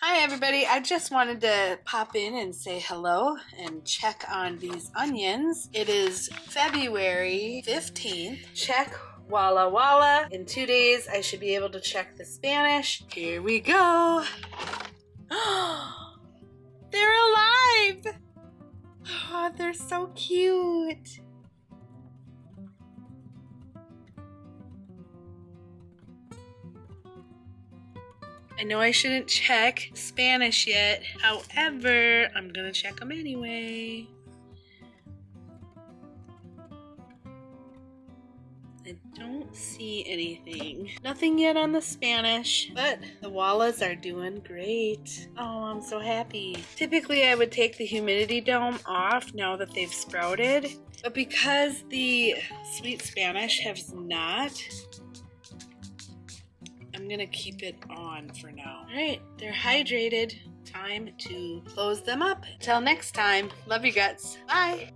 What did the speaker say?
Hi everybody, I just wanted to pop in and say hello and check on these onions. It is February 15th. Check Walla Walla. In 2 days I should be able to check the Spanish. Here we go. They're alive! Oh, they're so cute. I know I shouldn't check Spanish yet. However, I'm gonna check them anyway. I don't see anything. Nothing yet on the Spanish, but the Wallas are doing great. Oh, I'm so happy. Typically, I would take the humidity dome off now that they've sprouted, but because the sweet Spanish has not, I'm gonna keep it on for now. All right, they're hydrated. Time to close them up. Till next time, love you guts. Bye.